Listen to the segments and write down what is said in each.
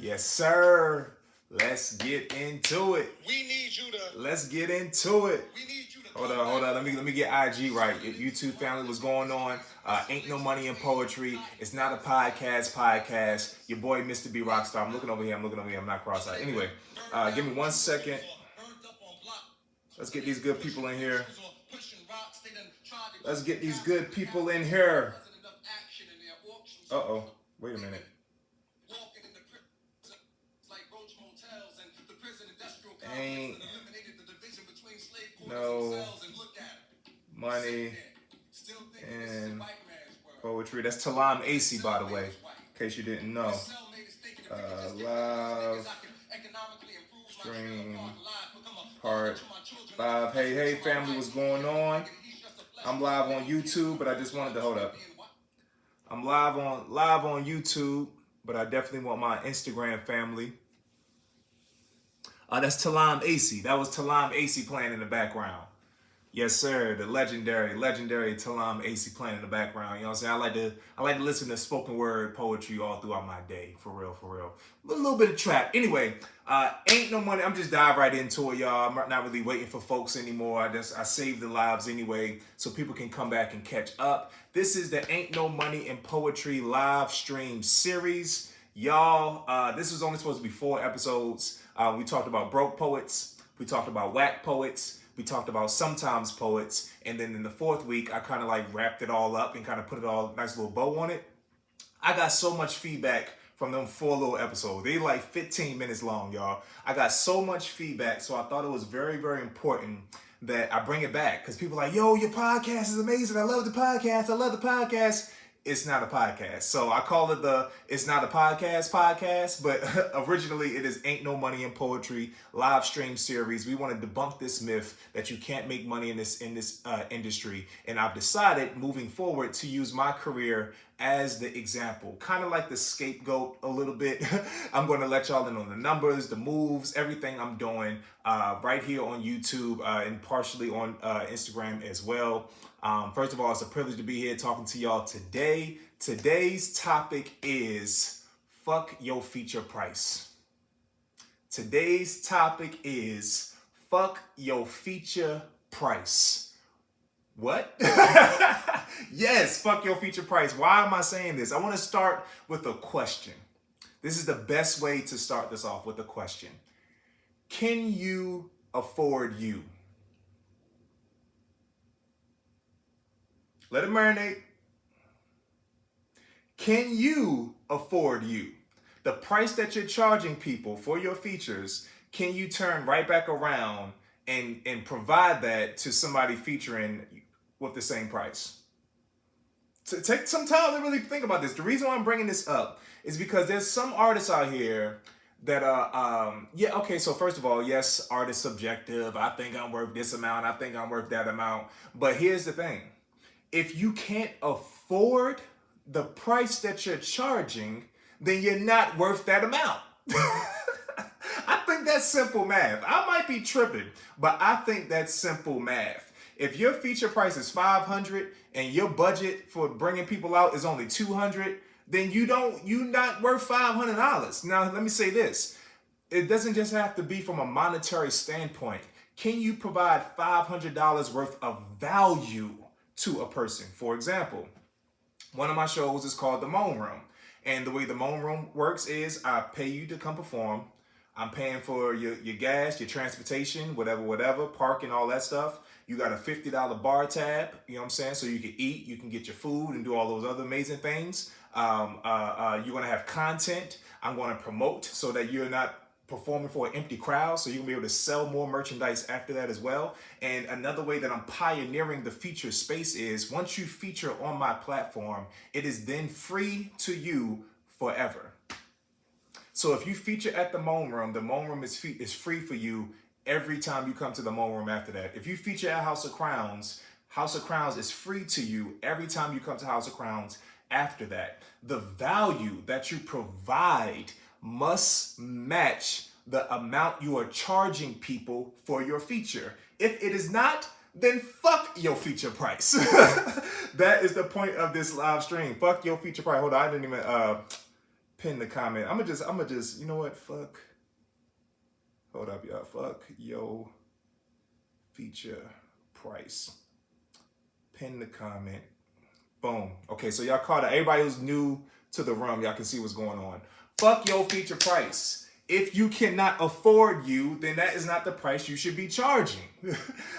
Yes, sir. Let's get into it. We need you to. Let's get into it. We need you to. Hold on. Let me get IG right. YouTube family, what's going on? Ain't no money in poetry. It's not a podcast. Your boy, Mr. B Rockstar. I'm looking over here. I'm not cross-eyed. Anyway, give me 1 second. Let's get these good people in here. Uh-oh. Wait a minute. Ain't no money in poetry. That's Talam AC, by the way, in case you didn't know. Live stream part 5. Hey, family, what's going on? I'm live on YouTube, but I just wanted to hold up. I'm live on YouTube, but I definitely want my Instagram family. That's Talam AC. That was Talam AC playing in the background. Yes, sir. The legendary Talam AC playing in the background. You know what I'm saying? I like to listen to spoken word poetry all throughout my day. For real. A little bit of trap. Anyway, ain't no money. I'm just dive right into it, y'all. I'm not really waiting for folks anymore. I save the lives anyway so people can come back and catch up. This is the Ain't No Money in Poetry live stream series. Y'all, this was only supposed to be 4 episodes. We talked about broke poets. We talked about whack poets. We talked about sometimes poets. And then in the 4th week, I kind of like wrapped it all up and kind of put it all nice little bow on it. I got so much feedback from them 4 little episodes. They like 15 minutes long, y'all. I got so much feedback. So I thought it was very, very important that I bring it back. Because people are like, yo, your podcast is amazing. I love the podcast. It's not a podcast. So I call it the It's Not a Podcast, but originally it is Ain't No Money in Poetry live stream series. We want to debunk this myth that you can't make money in this industry. And I've decided moving forward to use my career as the example, kind of like the scapegoat a little bit. I'm going to let y'all in on the numbers, the moves, everything I'm doing right here on YouTube and partially on Instagram as well. First of all, it's a privilege to be here talking to y'all today. Today's topic is fuck your feature price. Today's topic is fuck your feature price. What? Yes, fuck your feature price. Why am I saying this? I want to start with a question. This is the best way to start this off, with a question. Can you afford you? Let it marinate. Can you afford you? The price that you're charging people for your features, can you turn right back around and provide that to somebody featuring with the same price? So take some time to really think about this. The reason why I'm bringing this up is because there's some artists out here that so first of all, yes, art is subjective. I think I'm worth this amount. I think I'm worth that amount. But here's the thing. If you can't afford the price that you're charging, then you're not worth that amount. I think that's simple math. I might be tripping, but I think that's simple math. If your feature price is $500 and your budget for bringing people out is only $200, then you're not worth $500. Now, let me say this. It doesn't just have to be from a monetary standpoint. Can you provide $500 worth of value to a person? For example, one of my shows is called The Moan Room. And the way The Moan Room works is I pay you to come perform. I'm paying for your gas, your transportation, whatever, parking, all that stuff. You got a $50 bar tab, you know what I'm saying? So you can eat, you can get your food and do all those other amazing things. You're going to have content. I'm going to promote so that you're not performing for an empty crowd, so you're gonna be able to sell more merchandise after that as well. And another way that I'm pioneering the feature space is once you feature on my platform, it is then free to you forever. So if you feature at the Moan Room is free for you every time you come to the Moan Room after that. If you feature at House of Crowns is free to you every time you come to House of Crowns after that. The value that you provide must match the amount you are charging people for your feature. If it is not, then fuck your feature price. That is the point of this live stream. Fuck your feature price. Hold on, I didn't even pin the comment. I'm gonna just, you know what? Fuck. Hold up, y'all. Fuck yo feature price. Pin the comment. Boom. Okay, so y'all caught it. Everybody who's new to the room, y'all can see what's going on. Fuck your feature price. If you cannot afford you, then that is not the price you should be charging.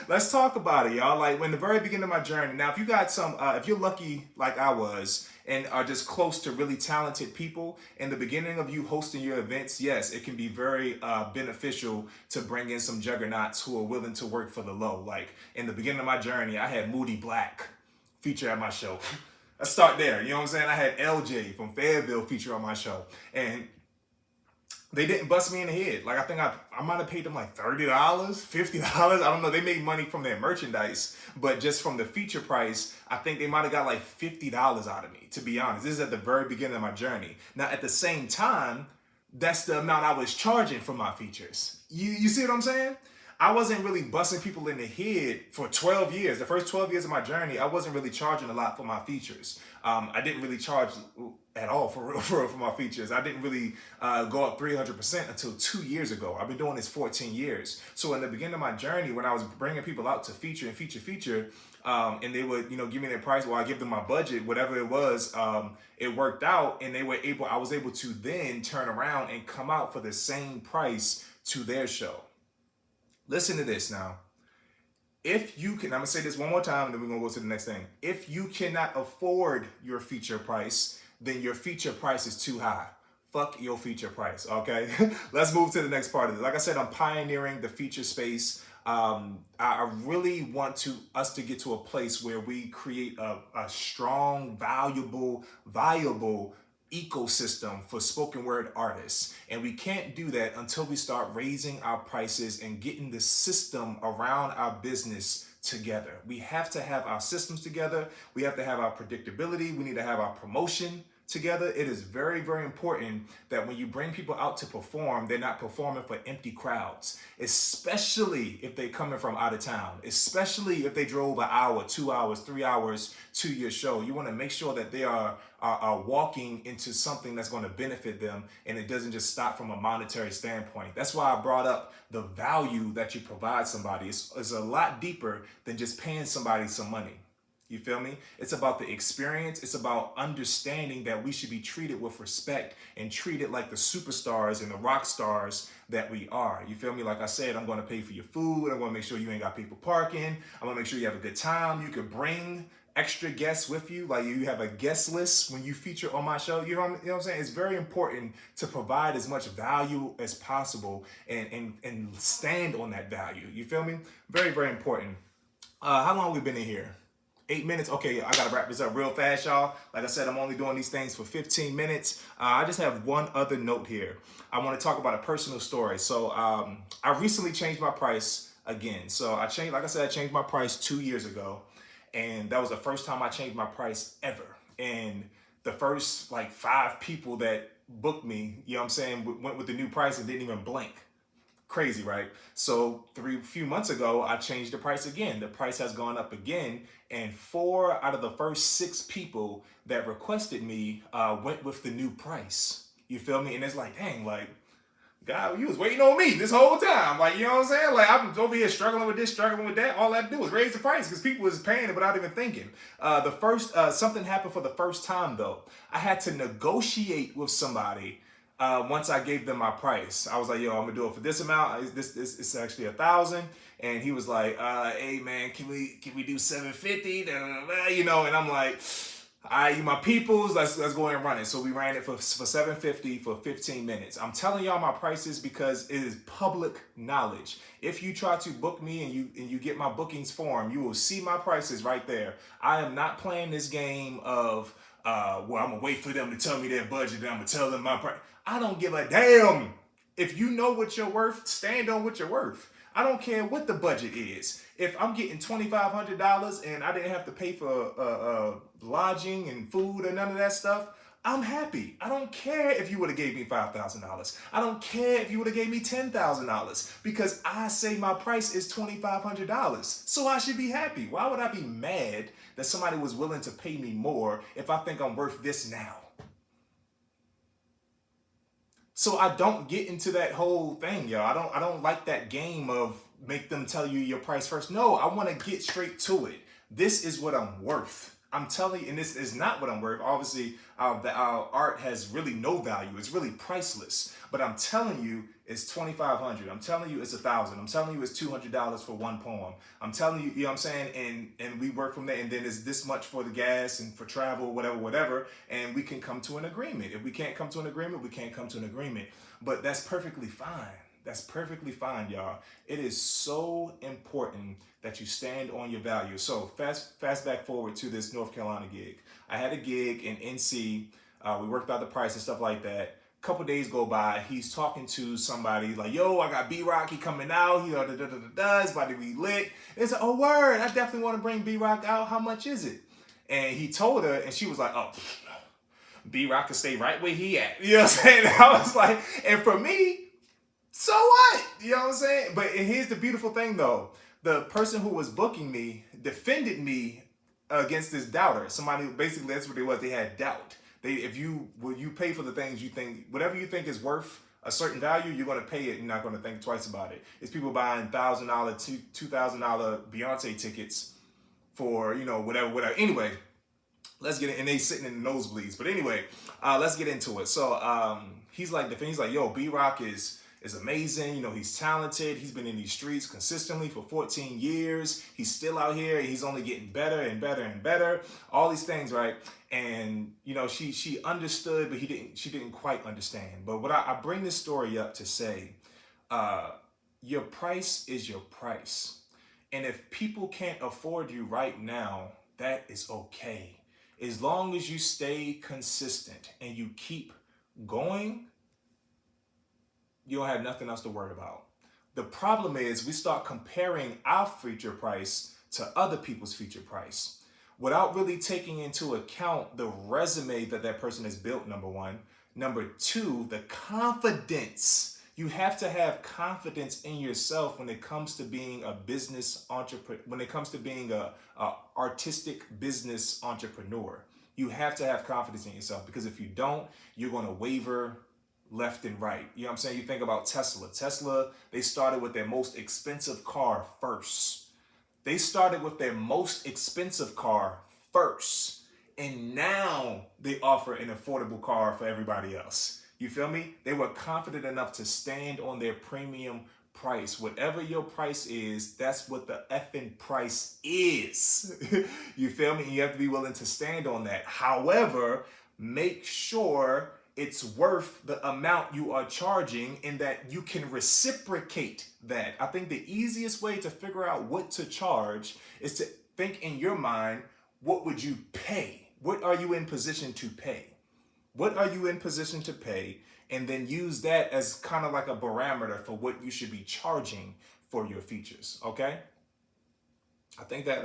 Let's talk about it, y'all. Like, when the very beginning of my journey, now if you got some, if you're lucky like I was and are just close to really talented people, in the beginning of you hosting your events, yes, it can be very beneficial to bring in some juggernauts who are willing to work for the low. Like, in the beginning of my journey, I had Moody Black feature at my show. Let's start there. You know what I'm saying? I had LJ from Fayetteville feature on my show. And they didn't bust me in the head. Like, I think I might have paid them like $30, $50. I don't know. They made money from their merchandise, but just from the feature price, I think they might have got like $50 out of me, to be honest. This is at the very beginning of my journey. Now, at the same time, that's the amount I was charging for my features. You see what I'm saying? I wasn't really busting people in the head for 12 years. The first 12 years of my journey, I wasn't really charging a lot for my features. I didn't really charge at all for real for my features. I didn't really go up 300% until 2 years ago. I've been doing this 14 years. So in the beginning of my journey, when I was bringing people out to feature and feature, and they would, give me their price, or I give them my budget, whatever it was, it worked out, and I was able to then turn around and come out for the same price to their show. Listen to this now. If you can, I'm gonna say this one more time, and then we're gonna go to the next thing. If you cannot afford your feature price, then your feature price is too high. Fuck your feature price, okay? Let's move to the next part of it. Like I said, I'm pioneering the feature space. I really want us to get to a place where we create a strong, viable ecosystem for spoken word artists, and we can't do that until we start raising our prices and getting the system around our business together. We have to have our systems together. We have to have our predictability. We need to have our promotion together. It is very, very important that when you bring people out to perform, they're not performing for empty crowds, especially if they're coming from out of town, especially if they drove an hour, 2 hours, 3 hours to your show. You want to make sure that they are walking into something that's going to benefit them, and it doesn't just stop from a monetary standpoint. That's why I brought up the value that you provide somebody. It's a lot deeper than just paying somebody some money. You feel me? It's about the experience. It's about understanding that we should be treated with respect and treated like the superstars and the rock stars that we are. You feel me? Like I said, I'm going to pay for your food. I'm going to make sure you ain't got people parking. I'm going to make sure you have a good time. You could bring extra guests with you. Like, you have a guest list when you feature on my show. You know what I'm saying? It's very important to provide as much value as possible and stand on that value. You feel me? Very, very important. How long have we been in here? 8 minutes. Okay, I gotta wrap this up real fast, y'all. Like I said, I'm only doing these things for 15 minutes. I just have one other note here. I want to talk about a personal story. So I recently changed my price again. So I changed my price 2 years ago, and that was the first time I changed my price ever. And the first like 5 people that booked me, you know what I'm saying, went with the new price and didn't even blink. Crazy, right? So few months ago, I changed the price again. The price has gone up again, and 4 out of the first 6 people that requested me went with the new price. You feel me? And it's like, dang, like, God, you was waiting on me this whole time. Like, you know what I'm saying? Like, I'm over here struggling with this, struggling with that. All I had to do was raise the price because people was paying it without even thinking. Something happened for the first time, though. I had to negotiate with somebody. Once I gave them my price, I was like, yo, I'm gonna do it for this amount. It's actually 1,000. And he was like, hey man, can we do 750? And I'm like, all right, you my peoples, let's go ahead and run it. So we ran it for 750 for 15 minutes. I'm telling y'all my prices because it is public knowledge. If you try to book me and you get my bookings form, you will see my prices right there. I am not playing this game of I'm gonna wait for them to tell me their budget and I'm gonna tell them my price. I don't give a damn. If you know what you're worth, stand on what you're worth. I don't care what the budget is. If I'm getting $2,500 and I didn't have to pay for lodging and food or none of that stuff, I'm happy. I don't care if you would have gave me $5,000. I don't care if you would have gave me $10,000 because I say my price is $2,500. So I should be happy. Why would I be mad that somebody was willing to pay me more if I think I'm worth this now? So I don't get into that whole thing, y'all. I don't like that game of make them tell you your price first. No, I want to get straight to it. This is what I'm worth. I'm telling you, and this is not what I'm worth. Obviously, our art has really no value. It's really priceless. But I'm telling you, it's $2,500. I'm telling you, it's $1,000. I'm telling you, it's $200 for one poem. I'm telling you, you know what I'm saying? And we work from there. And then it's this much for the gas and for travel, whatever, whatever. And we can come to an agreement. If we can't come to an agreement, we can't come to an agreement. But that's perfectly fine. That's perfectly fine, y'all. It is so important that you stand on your value. So fast back forward to this North Carolina gig. I had a gig in NC. We worked out the price and stuff like that. Couple days go by, he's talking to somebody like, yo, I got B-Rock, he coming out, he it's about to be lit. It's like, oh word, I definitely want to bring B-Rock out. How much is it? And he told her, and she was like, oh, B-Rock can stay right where he at. You know what I'm saying? I was like, and for me, so what? You know what I'm saying? But here's the beautiful thing though. The person who was booking me defended me against this doubter. Somebody, basically that's what it was. They had doubt. If you pay for the things you think, whatever you think is worth a certain value, you're going to pay it. You're not going to think twice about it. It's people buying $1,000, $2,000 Beyonce tickets for, you know, whatever. Anyway, let's get it. And they sitting in the nosebleeds. But anyway, let's get into it. So he's like, yo, B-Rock is amazing. You know, he's talented. He's been in these streets consistently for 14 years. He's still out here. He's only getting better and better and better. All these things, right? And, you know, she understood, but she didn't quite understand. But what I bring this story up to say, your price is your price. And if people can't afford you right now, that is okay. As long as you stay consistent and you keep going, you don't have nothing else to worry about. The problem is we start comparing our feature price to other people's feature price without really taking into account the resume that person has built, number one. Number two, the confidence. You have to have confidence in yourself when it comes to being a business entrepreneur, when it comes to being a artistic business entrepreneur. You have to have confidence in yourself, because if you don't, you're going to waver left and right. You know what I'm saying? You think about Tesla. Tesla, they started with their most expensive car first. They started with their most expensive car first. And now they offer an affordable car for everybody else. You feel me? They were confident enough to stand on their premium price. Whatever your price is, that's what the effing price is. You feel me? And you have to be willing to stand on that. However, make sure it's worth the amount you are charging and that you can reciprocate that. I think the easiest way to figure out what to charge is to think in your mind, what would you pay? What are you in position to pay? What are you in position to pay? And then use that as kind of like a barometer for what you should be charging for your features, okay? I think that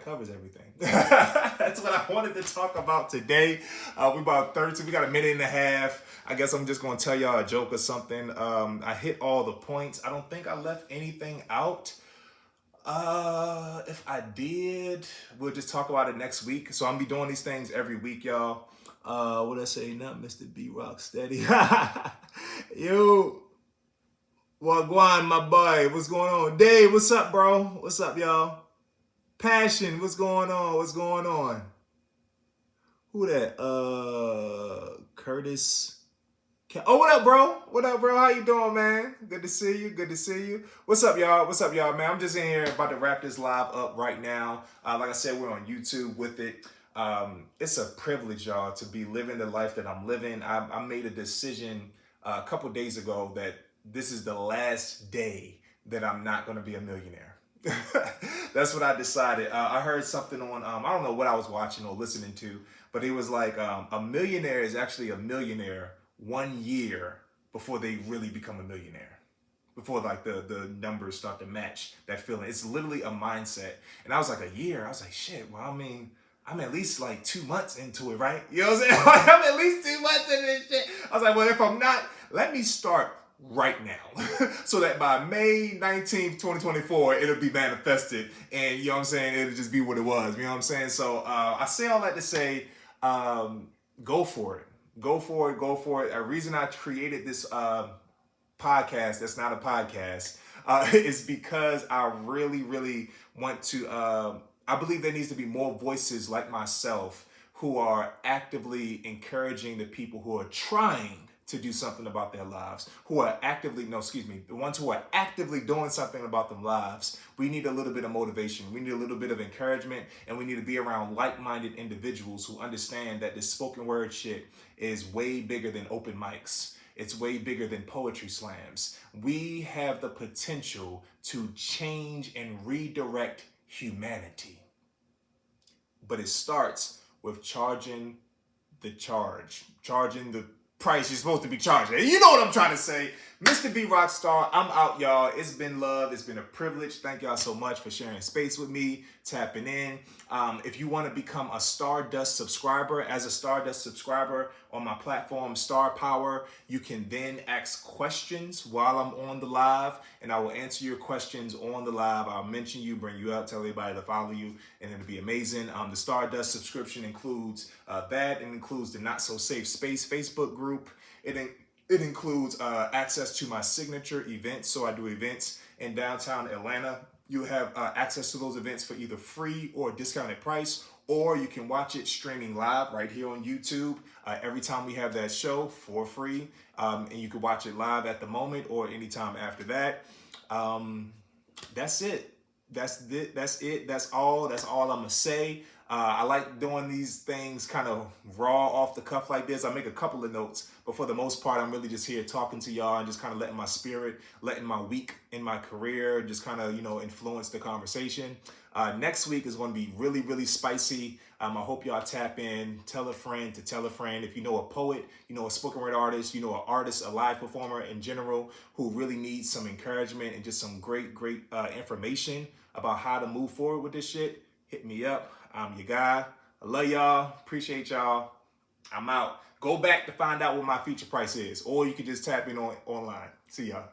covers everything. That's what I wanted to talk about today. We about 32. We got a minute and a half. I guess I'm just going to tell y'all a joke or something. I hit all the points. I don't think I left anything out. If I did, we'll just talk about it next week. So I'm gonna be doing these things every week, y'all. What I say? Not Mr. B-Rock Steady. Yo, Wagwan, my boy. What's going on? Dave, what's up, bro? What's up, y'all? Passion, what's going on? What's going on? Who that? Curtis. Oh, what up, bro? What up, bro? How you doing, man? Good to see you. Good to see you. What's up, y'all? What's up, y'all, man? I'm just in here about to wrap this live up right now. Like I said, we're on YouTube with it. It's a privilege, y'all, to be living the life that I'm living. I made a decision a couple days ago that this is the last day that I'm not going to be a millionaire. That's what I decided. I heard something on, I don't know what I was watching or listening to, but it was like a millionaire is actually a millionaire 1 year before they really become a millionaire. Before like the numbers start to match that feeling. It's literally a mindset. And I was like, a year? I was like, shit, well, I mean, I'm at least like 2 months into it, right? You know what I'm saying? Like, I'm at least 2 months into this shit. I was like, well, if I'm not, let me start right now. So that by May 19th, 2024, it'll be manifested. And you know what I'm saying? It'll just be what it was. You know what I'm saying? So I say all that to say, go for it. Go for it. Go for it. A reason I created this podcast that's not a podcast is because I really, really want to. I believe there needs to be more voices like myself who are actively encouraging the people who are trying to do something about their lives, who are actively, no, excuse me, the ones who are actively doing something about their lives. We need a little bit of motivation. We need a little bit of encouragement, and we need to be around like-minded individuals who understand that this spoken word shit is way bigger than open mics. It's way bigger than poetry slams. We have the potential to change and redirect humanity. But it starts with charging the price you're supposed to be charging. You know what I'm trying to say. Mr. B Rockstar, I'm out, y'all. It's been love. It's been a privilege. Thank y'all so much for sharing space with me, tapping in. If you want to become a Stardust subscriber, as a Stardust subscriber on my platform, Star Power, you can then ask questions while I'm on the live, and I will answer your questions on the live. I'll mention you, bring you up, tell everybody to follow you, and it'll be amazing. The Stardust subscription includes that. It includes the Not So Safe Space Facebook group. It includes access to my signature events. So I do events in downtown Atlanta. You have access to those events for either free or discounted price, or you can watch it streaming live right here on YouTube every time we have that show for free. And you can watch it live at the moment or anytime after that. That's it. That's it. That's it. That's all. That's all I'm gonna say. I like doing these things kind of raw off the cuff like this. I make a couple of notes, but for the most part, I'm really just here talking to y'all and just kind of letting my spirit, letting my week in my career just kind of, influence the conversation. Next week is going to be really, really spicy. I hope y'all tap in, tell a friend to tell a friend. If you know a poet, you know a spoken word artist, you know an artist, a live performer in general who really needs some encouragement and just some great, great information about how to move forward with this shit, hit me up. I'm your guy. I love y'all. Appreciate y'all. I'm out. Go back to find out what my feature price is, or you can just tap in online. See y'all.